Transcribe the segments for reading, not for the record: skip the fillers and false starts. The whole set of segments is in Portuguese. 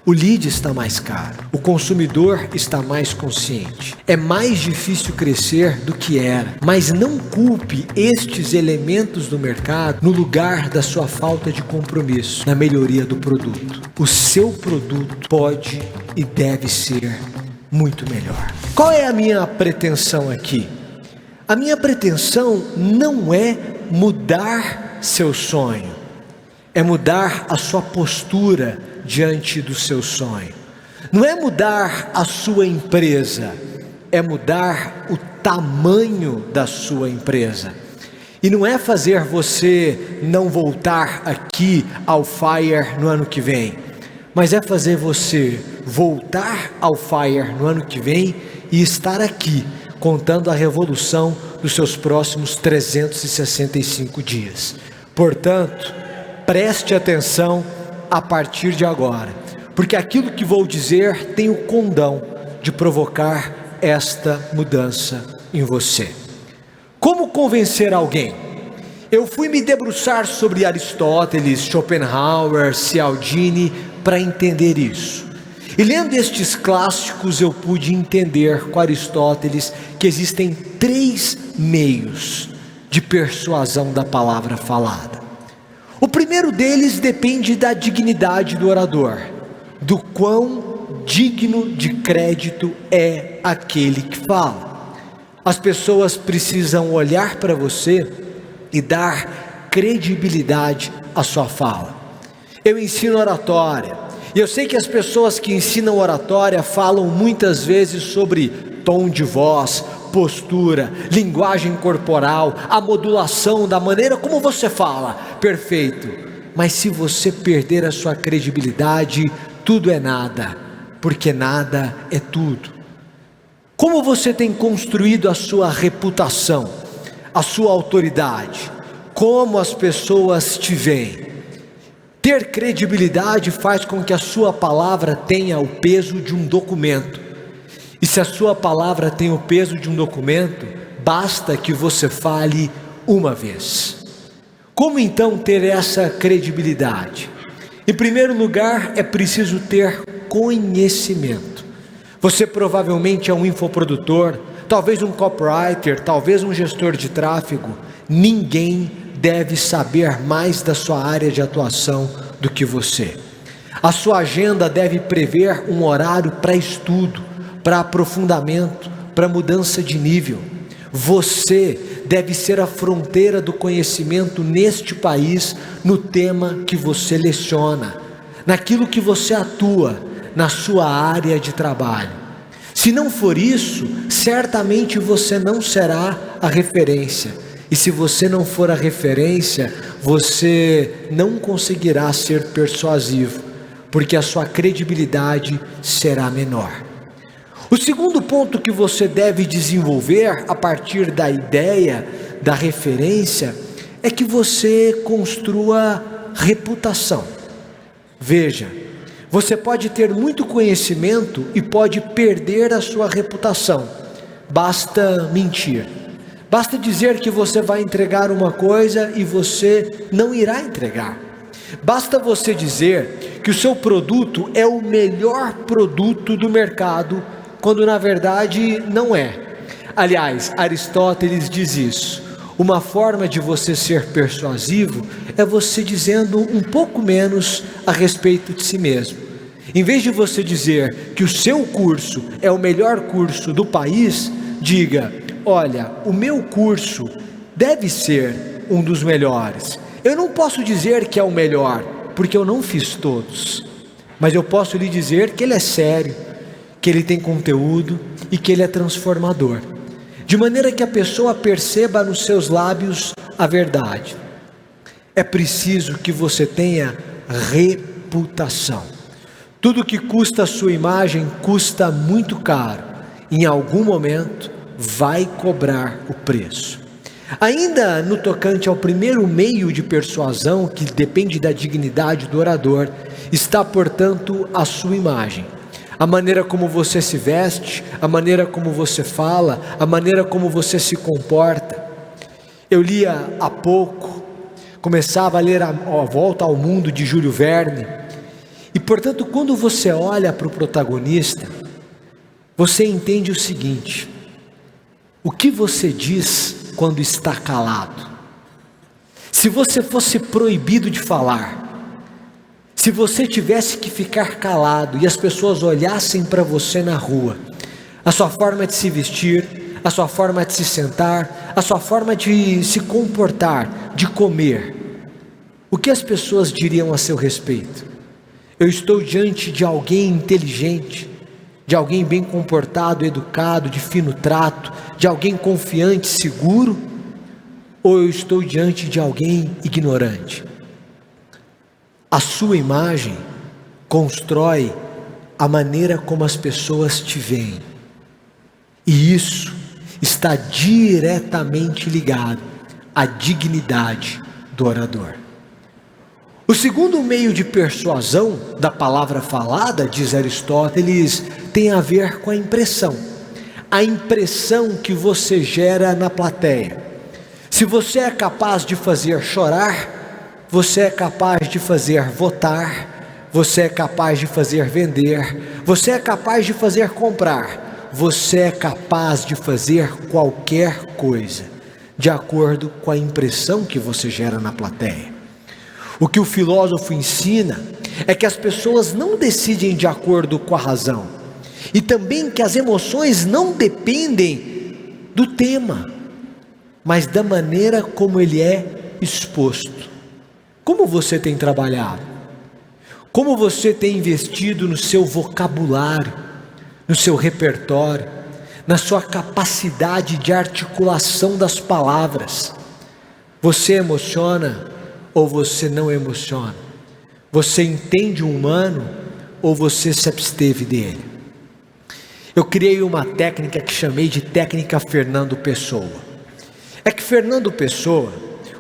O lead está mais caro, o consumidor está mais consciente. É mais difícil crescer do que era, mas não culpe estes elementos do mercado no lugar da sua falta de compromisso na melhoria do produto. O seu produto pode e deve ser muito melhor. Qual é a minha pretensão aqui? A minha pretensão não é mudar seu sonho, é mudar a sua postura diante do seu sonho. Não é mudar a sua empresa, é mudar o tamanho da sua empresa. E não é fazer você não voltar aqui ao FIRE no ano que vem, mas é fazer você voltar ao FIRE no ano que vem e estar aqui contando a revolução dos seus próximos 365 dias. Portanto, preste atenção a partir de agora, porque aquilo que vou dizer tem o condão de provocar esta mudança em você. Como convencer alguém? Eu fui me debruçar sobre Aristóteles, Schopenhauer, Cialdini para entender isso. E lendo estes clássicos eu pude entender com Aristóteles que existem 3 meios de persuasão da palavra falada. O primeiro deles depende da dignidade do orador, do quão digno de crédito é aquele que fala. As pessoas precisam olhar para você e dar credibilidade à sua fala. Eu ensino oratória, e eu sei que as pessoas que ensinam oratória falam muitas vezes sobre tom de voz, postura, linguagem corporal, a modulação da maneira como você fala, perfeito. Mas se você perder a sua credibilidade, tudo é nada, porque nada é tudo. Como você tem construído a sua reputação, a sua autoridade? Como as pessoas te veem? Ter credibilidade faz com que a sua palavra tenha o peso de um documento. E se a sua palavra tem o peso de um documento, basta que você fale uma vez. Como então ter essa credibilidade? Em primeiro lugar, é preciso ter conhecimento. Você provavelmente é um infoprodutor, talvez um copywriter, talvez um gestor de tráfego. Ninguém deve saber mais da sua área de atuação do que você. A sua agenda deve prever um horário para estudo, para aprofundamento, para mudança de nível. Você deve ser a fronteira do conhecimento neste país, no tema que você leciona, naquilo que você atua, na sua área de trabalho. Se não for isso, certamente você não será a referência. E se você não for a referência, você não conseguirá ser persuasivo, porque a sua credibilidade será menor. O segundo ponto que você deve desenvolver a partir da ideia, da referência, é que você construa reputação. Veja, você pode ter muito conhecimento e pode perder a sua reputação. Basta mentir. Basta dizer que você vai entregar uma coisa e você não irá entregar. Basta você dizer que o seu produto é o melhor produto do mercado, quando na verdade não é. Aliás, Aristóteles diz isso. Uma forma de você ser persuasivo é você dizendo um pouco menos a respeito de si mesmo. Em vez de você dizer que o seu curso é o melhor curso do país, diga: olha, o meu curso deve ser um dos melhores. Eu não posso dizer que é o melhor, porque eu não fiz todos, mas eu posso lhe dizer que ele é sério, que ele tem conteúdo e que ele é transformador, de maneira que a pessoa perceba nos seus lábios a verdade. É preciso que você tenha reputação. Tudo que custa a sua imagem custa muito caro. Em algum momento vai cobrar o preço. Ainda no tocante ao primeiro meio de persuasão, que depende da dignidade do orador, está, portanto, a sua imagem. A maneira como você se veste, a maneira como você fala, a maneira como você se comporta. Eu lia há pouco, começava a ler A Volta ao Mundo de Júlio Verne, E portanto, quando você olha para o protagonista, você entende o seguinte: o que você diz quando está calado? Se você fosse proibido de falar, se você tivesse que ficar calado e as pessoas olhassem para você na rua, a sua forma de se vestir, a sua forma de se sentar, a sua forma de se comportar, de comer, o que as pessoas diriam a seu respeito? Eu estou diante de alguém inteligente, de alguém bem comportado, educado, de fino trato, de alguém confiante, seguro, ou eu estou diante de alguém ignorante? A sua imagem constrói a maneira como as pessoas te veem, e isso está diretamente ligado à dignidade do orador. O segundo meio de persuasão da palavra falada, diz Aristóteles, tem a ver com a impressão que você gera na plateia. Se você é capaz de fazer chorar, você é capaz de fazer votar, você é capaz de fazer vender, você é capaz de fazer comprar, você é capaz de fazer qualquer coisa, de acordo com a impressão que você gera na plateia. O que o filósofo ensina é que as pessoas não decidem de acordo com a razão, e também que as emoções não dependem do tema, mas da maneira como ele é exposto. Como você tem trabalhado? Como você tem investido no seu vocabulário, no seu repertório, na sua capacidade de articulação das palavras? Você emociona ou você não emociona? Você entende o humano ou você se absteve dele? Eu criei uma técnica que chamei de técnica Fernando Pessoa. É que Fernando Pessoa,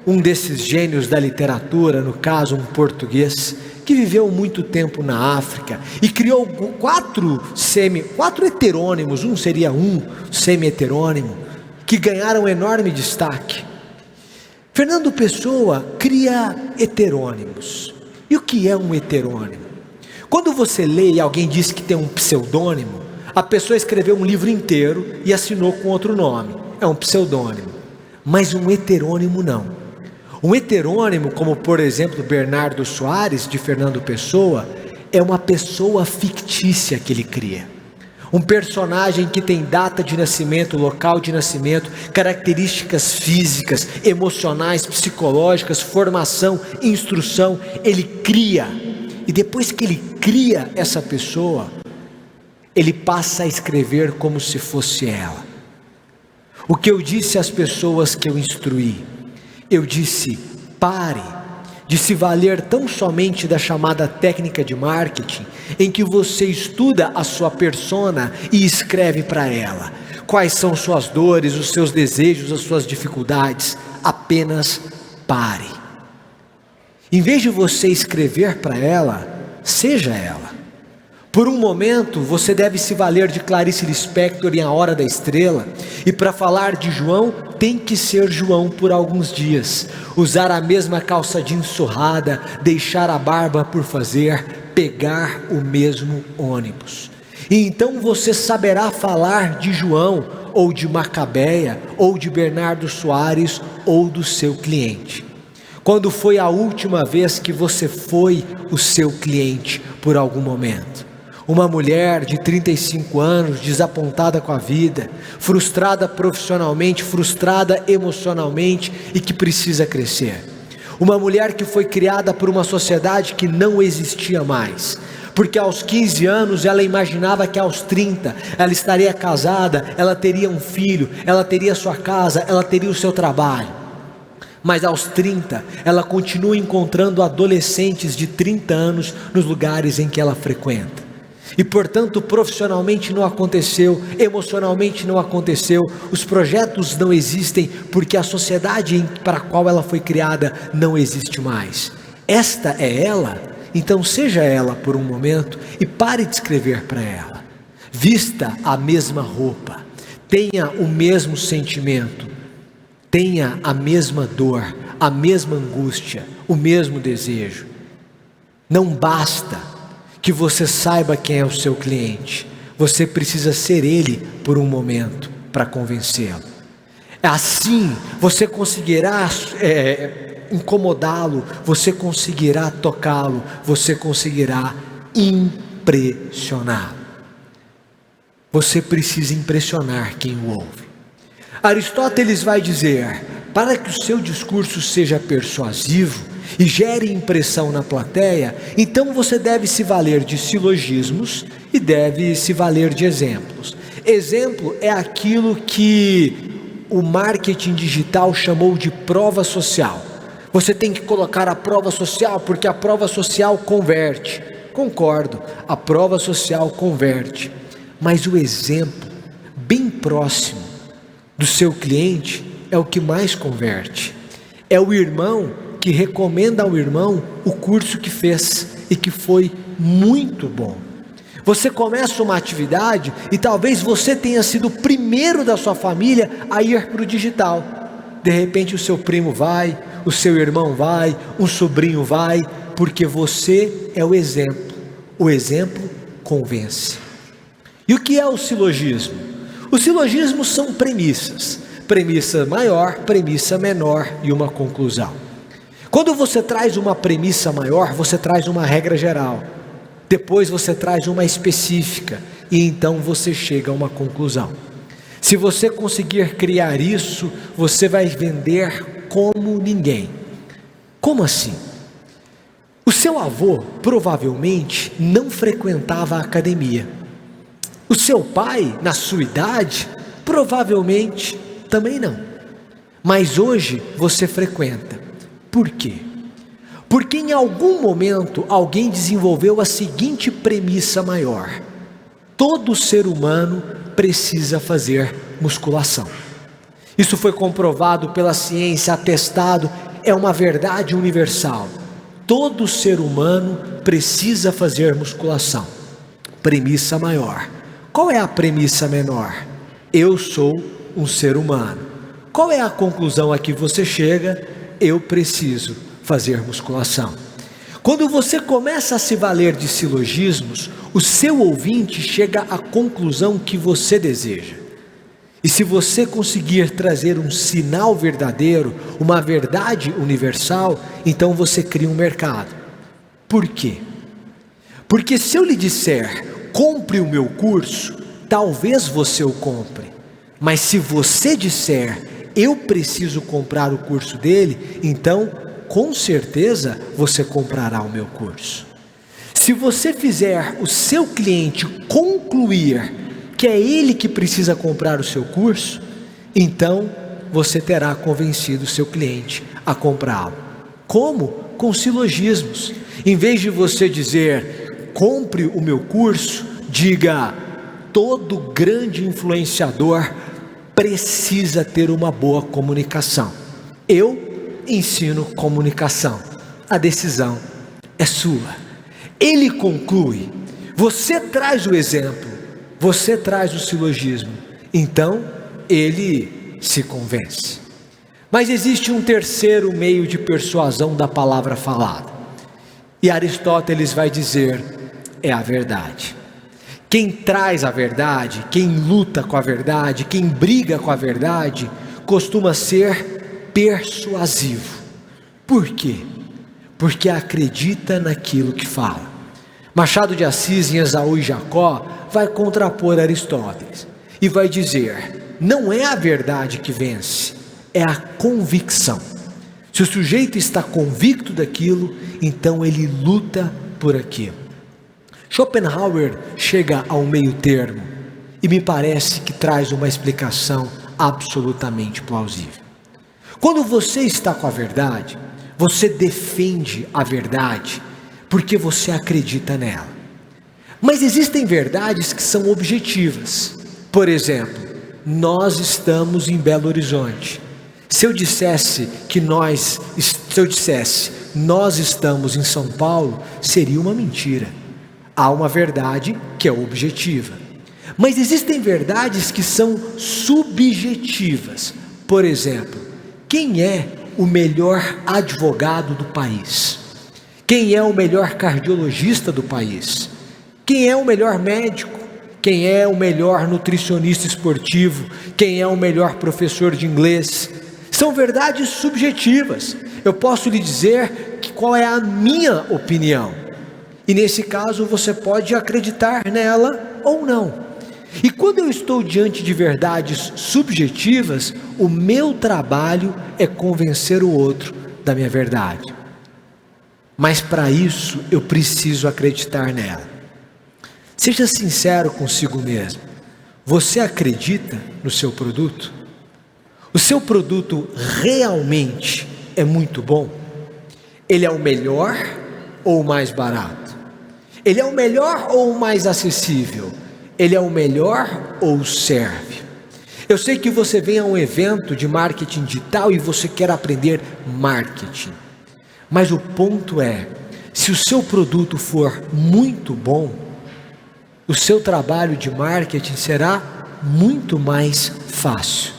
um desses gênios da literatura, no caso um português, que viveu muito tempo na África e criou quatro heterônimos, um seria um semi-heterônimo, que ganharam enorme destaque. Fernando Pessoa cria heterônimos. E o que é um heterônimo? Quando você lê e alguém diz que tem um pseudônimo, a pessoa escreveu um livro inteiro e assinou com outro nome, é um pseudônimo. Mas um heterônimo não. Um heterônimo, como por exemplo Bernardo Soares, de Fernando Pessoa, é uma pessoa fictícia que ele cria. Um personagem que tem data de nascimento, local de nascimento, características físicas, emocionais, psicológicas, formação, instrução, ele cria. E depois que ele cria essa pessoa, ele passa a escrever como se fosse ela. O que eu disse às pessoas que eu instruí? Eu disse: pare de se valer tão somente da chamada técnica de marketing, em que você estuda a sua persona e escreve para ela quais são suas dores, os seus desejos, as suas dificuldades. Apenas pare. Em vez de você escrever para ela, seja ela. Por um momento, você deve se valer de Clarice Lispector em A Hora da Estrela, e para falar de João, tem que ser João por alguns dias, usar a mesma calça jeans surrada, deixar a barba por fazer, pegar o mesmo ônibus. E então você saberá falar de João, ou de Macabeia, ou de Bernardo Soares, ou do seu cliente. Quando foi a última vez que você foi o seu cliente por algum momento? Uma mulher de 35 anos, desapontada com a vida, frustrada profissionalmente, frustrada emocionalmente e que precisa crescer. Uma mulher que foi criada por uma sociedade que não existia mais, porque aos 15 anos ela imaginava que aos 30 ela estaria casada, ela teria um filho, ela teria sua casa, ela teria o seu trabalho. Mas aos 30 ela continua encontrando adolescentes de 30 anos nos lugares em que ela frequenta. E portanto profissionalmente não aconteceu, emocionalmente não aconteceu, os projetos não existem porque a sociedade para a qual ela foi criada não existe mais. Esta é ela, então seja ela por um momento e pare de escrever para ela. Vista a mesma roupa, tenha o mesmo sentimento, tenha a mesma dor, a mesma angústia, o mesmo desejo. Não basta que você saiba quem é o seu cliente. Você precisa ser ele por um momento para convencê-lo. Assim você conseguirá incomodá-lo, você conseguirá tocá-lo, você conseguirá impressioná-lo. Você precisa impressionar quem o ouve. Aristóteles vai dizer: para que o seu discurso seja persuasivo e gere impressão na plateia, então você deve se valer de silogismos e deve se valer de exemplos. Exemplo é aquilo que o marketing digital chamou de prova social. Você tem que colocar a prova social porque a prova social converte. Concordo, a prova social converte, mas o exemplo bem próximo do seu cliente é o que mais converte. É o irmão que recomenda ao irmão o curso que fez e que foi muito bom. Você começa uma atividade e talvez você tenha sido o primeiro da sua família a ir para o digital. De repente o seu primo vai, o seu irmão vai, um sobrinho vai, porque você é o exemplo. O exemplo convence. E o que é o silogismo? Os silogismos são premissas. Premissa maior, premissa menor e uma conclusão. Quando você traz uma premissa maior, você traz uma regra geral. Depois você traz uma específica e então você chega a uma conclusão. Se você conseguir criar isso, você vai vender como ninguém. Como assim? O seu avô provavelmente não frequentava a academia. O seu pai, na sua idade, provavelmente também não. Mas hoje você frequenta. Por quê? Porque em algum momento alguém desenvolveu a seguinte premissa maior: todo ser humano precisa fazer musculação. Isso foi comprovado pela ciência, atestado, é uma verdade universal. Todo ser humano precisa fazer musculação. Premissa maior. Qual é a premissa menor? Eu sou um ser humano. Qual é a conclusão a que você chega? Eu preciso fazer musculação. Quando você começa a se valer de silogismos, o seu ouvinte chega à conclusão que você deseja. E se você conseguir trazer um sinal verdadeiro, uma verdade universal, então você cria um mercado. Por quê? Porque se eu lhe disser, compre o meu curso, talvez você o compre. Mas se você disser, eu preciso comprar o curso dele, então com certeza você comprará o meu curso. Se você fizer o seu cliente concluir que é ele que precisa comprar o seu curso, então você terá convencido o seu cliente a comprá-lo. Como? Com silogismos. Em vez de você dizer, compre o meu curso, diga, todo grande influenciador precisa ter uma boa comunicação. Eu ensino comunicação. A decisão é sua. Ele conclui, você traz o exemplo, você traz o silogismo, então ele se convence. Mas existe um terceiro meio de persuasão da palavra falada. E Aristóteles vai dizer, é a verdade. Quem traz a verdade, quem luta com a verdade, quem briga com a verdade, costuma ser persuasivo. Por quê? Porque acredita naquilo que fala. Machado de Assis, em Esaú e Jacó, vai contrapor Aristóteles e vai dizer, não é a verdade que vence, é a convicção. Se o sujeito está convicto daquilo, então ele luta por aquilo. Schopenhauer chega ao meio termo e me parece que traz uma explicação absolutamente plausível. Quando você está com a verdade, você defende a verdade porque você acredita nela. Mas existem verdades que são objetivas. Por exemplo, nós estamos em Belo Horizonte. Se eu dissesse nós estamos em São Paulo, seria uma mentira. Há uma verdade que é objetiva. Mas existem verdades que são subjetivas. Por exemplo, quem é o melhor advogado do país? Quem é o melhor cardiologista do país? Quem é o melhor médico? Quem é o melhor nutricionista esportivo? Quem é o melhor professor de inglês? São verdades subjetivas. Eu posso lhe dizer qual é a minha opinião. E nesse caso você pode acreditar nela ou não. E quando eu estou diante de verdades subjetivas, o meu trabalho é convencer o outro da minha verdade. Mas para isso eu preciso acreditar nela. Seja sincero consigo mesmo. Você acredita no seu produto? O seu produto realmente é muito bom? Ele é o melhor ou o mais barato? Ele é o melhor ou o mais acessível? Ele é o melhor ou serve? Eu sei que você vem a um evento de marketing digital e você quer aprender marketing. Mas o ponto é, se o seu produto for muito bom, o seu trabalho de marketing será muito mais fácil.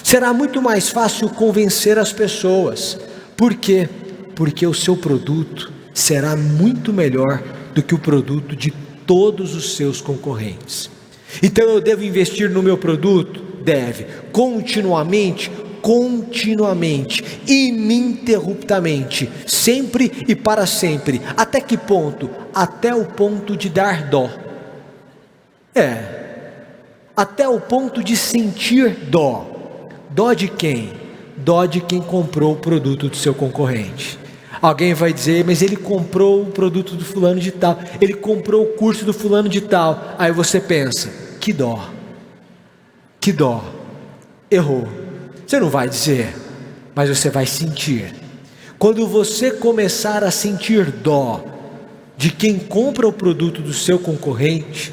Será muito mais fácil convencer as pessoas. Por quê? Porque o seu produto será muito melhor do que o produto de todos os seus concorrentes. Então eu devo investir no meu produto? Deve. Continuamente, ininterruptamente, sempre e para sempre. Até que ponto? Até o ponto de dar dó. Até o ponto de sentir dó. Dó de quem? Dó de quem comprou o produto do seu concorrente. Alguém vai dizer, mas ele comprou o produto do fulano de tal, ele comprou o curso do fulano de tal. Aí você pensa, que dó, errou. Você não vai dizer, mas você vai sentir. Quando você começar a sentir dó de quem compra o produto do seu concorrente,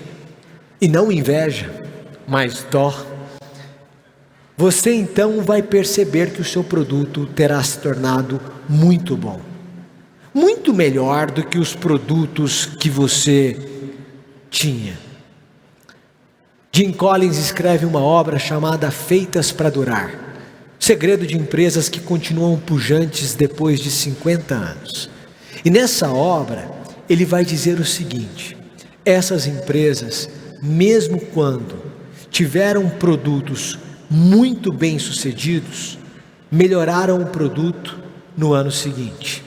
e não inveja, mas dó, você então vai perceber que o seu produto terá se tornado muito bom, muito melhor do que os produtos que você tinha. Jim Collins escreve uma obra chamada Feitas para Durar, segredo de empresas que continuam pujantes depois de 50 anos. E nessa obra ele vai dizer o seguinte: essas empresas, mesmo quando tiveram produtos muito bem sucedidos, melhoraram o produto no ano seguinte.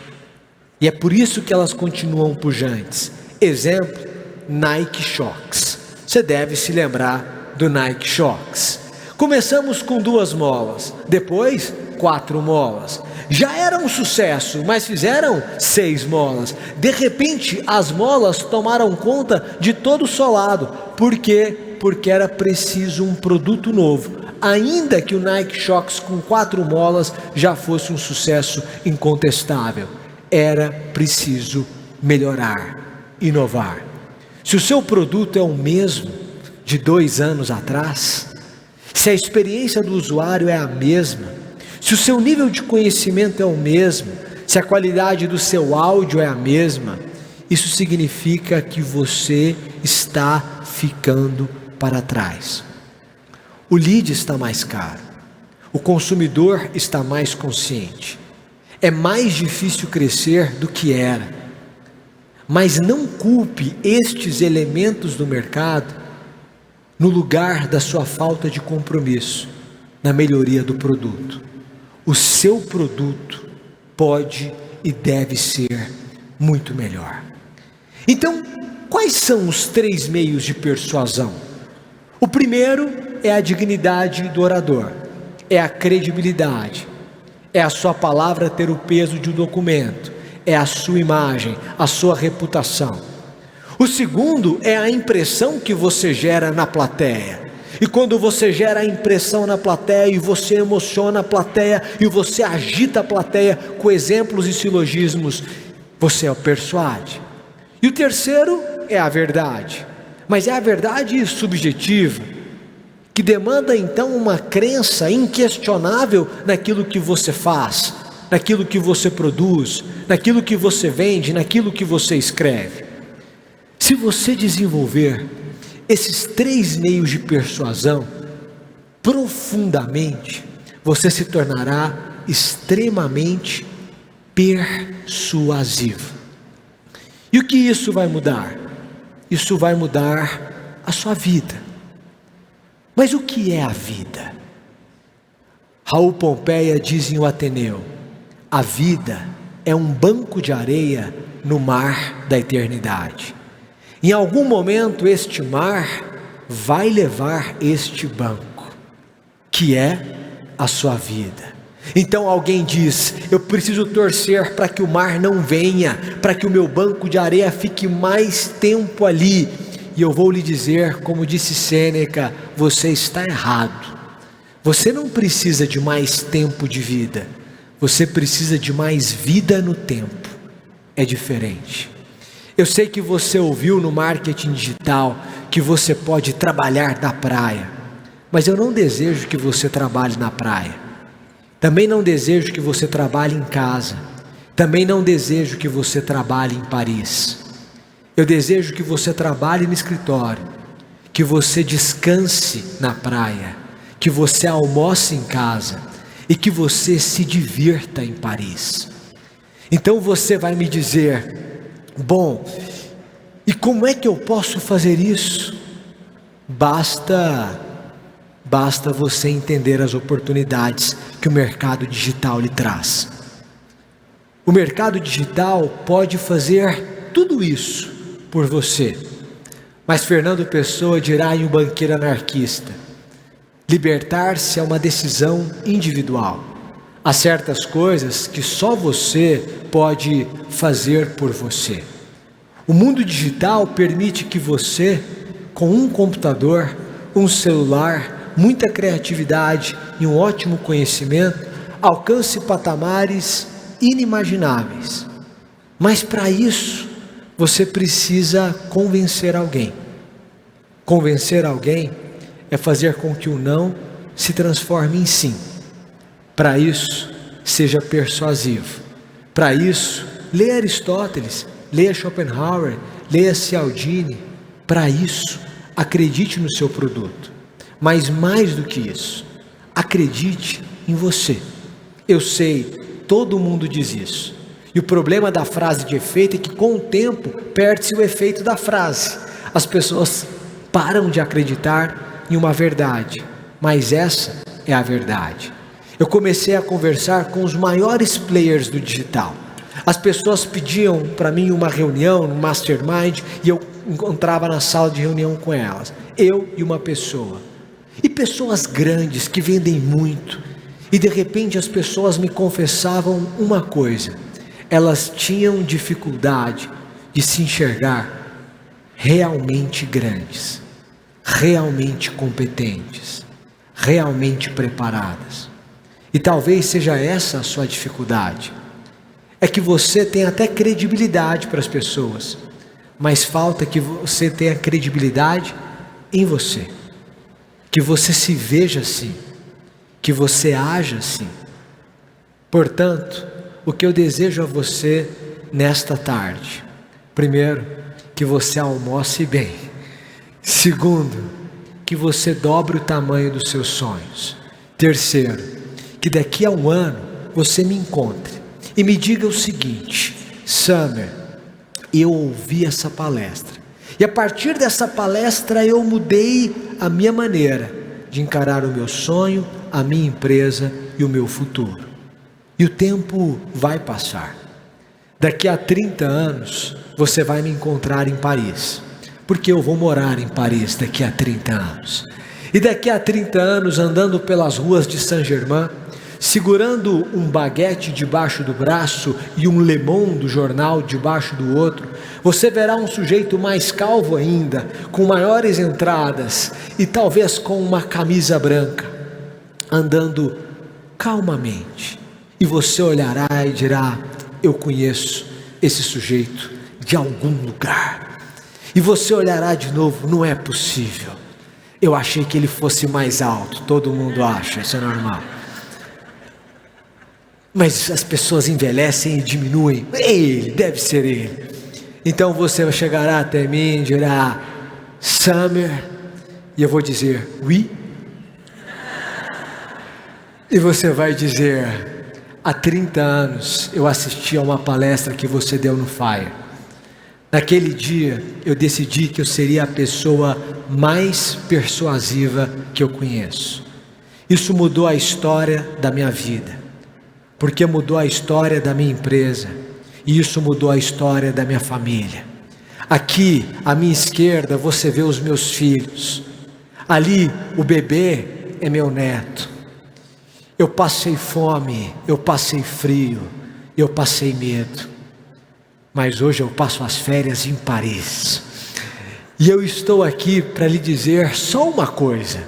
E é por isso que elas continuam pujantes. Exemplo, Nike Shox. Você deve se lembrar do Nike Shox. Começamos com 2 molas, depois 4 molas. Já era um sucesso, mas fizeram 6 molas. De repente, as molas tomaram conta de todo o solado. Por quê? Porque era preciso um produto novo. Ainda que o Nike Shox com 4 molas já fosse um sucesso incontestável, era preciso melhorar, inovar. Se o seu produto é o mesmo de 2 anos atrás, se a experiência do usuário é a mesma, se o seu nível de conhecimento é o mesmo, se a qualidade do seu áudio é a mesma, isso significa que você está ficando para trás. O lead está mais caro, o consumidor está mais consciente, é mais difícil crescer do que era, mas não culpe estes elementos do mercado no lugar da sua falta de compromisso na melhoria do produto. O seu produto pode e deve ser muito melhor. Então, quais são os 3 meios de persuasão? O primeiro é a dignidade do orador, é a credibilidade, é a sua palavra ter o peso de um documento, é a sua imagem, a sua reputação. O segundo é a impressão que você gera na plateia. E quando você gera a impressão na plateia e você emociona a plateia e você agita a plateia com exemplos e silogismos, você a persuade. E o terceiro é a verdade, mas é a verdade subjetiva, que demanda então uma crença inquestionável naquilo que você faz, naquilo que você produz, naquilo que você vende, naquilo que você escreve. Se você desenvolver esses 3 meios de persuasão profundamente, você se tornará extremamente persuasivo. E o que isso vai mudar? isso vai mudar a sua vida. Mas o que é a vida? Raul Pompeia diz em O Ateneu: a vida é um banco de areia no mar da eternidade. Em algum momento este mar vai levar este banco, que é a sua vida. Então alguém diz: eu preciso torcer para que o mar não venha, para que o meu banco de areia fique mais tempo ali. E eu vou lhe dizer, como disse Sêneca: você está errado. Você não precisa de mais tempo de vida, você precisa de mais vida no tempo. É diferente. Eu sei que você ouviu no marketing digital que você pode trabalhar na praia, mas eu não desejo que você trabalhe na praia. Também não desejo que você trabalhe em casa. Também não desejo que você trabalhe em Paris. Eu desejo que você trabalhe no escritório, que você descanse na praia, que você almoce em casa e que você se divirta em Paris. Então você vai me dizer: bom, e como é que eu posso fazer isso? Basta você entender as oportunidades que o mercado digital lhe traz. O mercado digital pode fazer tudo isso por você. Mas Fernando Pessoa dirá em O Banqueiro Anarquista: libertar-se é uma decisão individual. Há certas coisas que só você pode fazer por você. O mundo digital permite que você, com um computador, um celular, muita criatividade e um ótimo conhecimento, alcance patamares inimagináveis. Mas para isso, você precisa convencer alguém. Convencer alguém é fazer com que o não se transforme em sim. Para isso, seja persuasivo. Para isso, leia Aristóteles, leia Schopenhauer, leia Cialdini. Para isso, acredite no seu produto. Mas mais do que isso, acredite em você. Eu sei, todo mundo diz isso. E o problema da frase de efeito é que com o tempo perde-se o efeito da frase. As pessoas param de acreditar em uma verdade, mas essa é a verdade. Eu comecei a conversar com os maiores players do digital. As pessoas pediam para mim uma reunião, um mastermind, e eu encontrava na sala de reunião com elas. Eu e uma pessoa. E pessoas grandes que vendem muito. E de repente as pessoas me confessavam uma coisa: elas tinham dificuldade de se enxergar realmente grandes, realmente competentes, realmente preparadas. E talvez seja essa a sua dificuldade. É que você tem até credibilidade para as pessoas, mas falta que você tenha credibilidade em você. Que você se veja assim, que você haja assim. Portanto, o que eu desejo a você nesta tarde: primeiro, que você almoce bem. Segundo, que você dobre o tamanho dos seus sonhos. Terceiro, que daqui a um ano você me encontre e me diga o seguinte: Summer, eu ouvi essa palestra, e a partir dessa palestra eu mudei a minha maneira de encarar o meu sonho, a minha empresa e o meu futuro. E o tempo vai passar. Daqui a 30 anos você vai me encontrar em Paris, porque eu vou morar em Paris daqui a 30 anos. E daqui a 30 anos, andando pelas ruas de Saint-Germain, segurando um baguete debaixo do braço e um Le Monde do jornal debaixo do outro, você verá um sujeito mais calvo ainda, com maiores entradas e talvez com uma camisa branca, andando calmamente. E você olhará e dirá: eu conheço esse sujeito de algum lugar. E você olhará de novo: não é possível, eu achei que ele fosse mais alto. Todo mundo acha, isso é normal. Mas as pessoas envelhecem e diminuem. Ele, deve ser ele. Então você chegará até mim e dirá: Summer, e eu vou dizer: oui. E você vai dizer: há 30 anos eu assisti a uma palestra que você deu no Fire. Naquele dia eu decidi que eu seria a pessoa mais persuasiva que eu conheço. Isso mudou a história da minha vida, porque mudou a história da minha empresa, e isso mudou a história da minha família. Aqui à minha esquerda você vê os meus filhos, ali o bebê é meu neto. Eu passei fome, eu passei frio, eu passei medo, mas hoje eu passo as férias em Paris, e eu estou aqui para lhe dizer só uma coisa: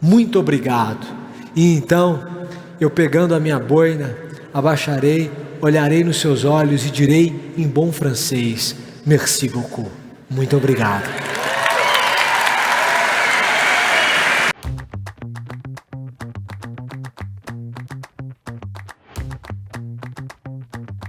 muito obrigado. E então, eu pegando a minha boina, abaixarei, olharei nos seus olhos e direi em bom francês: merci beaucoup, muito obrigado.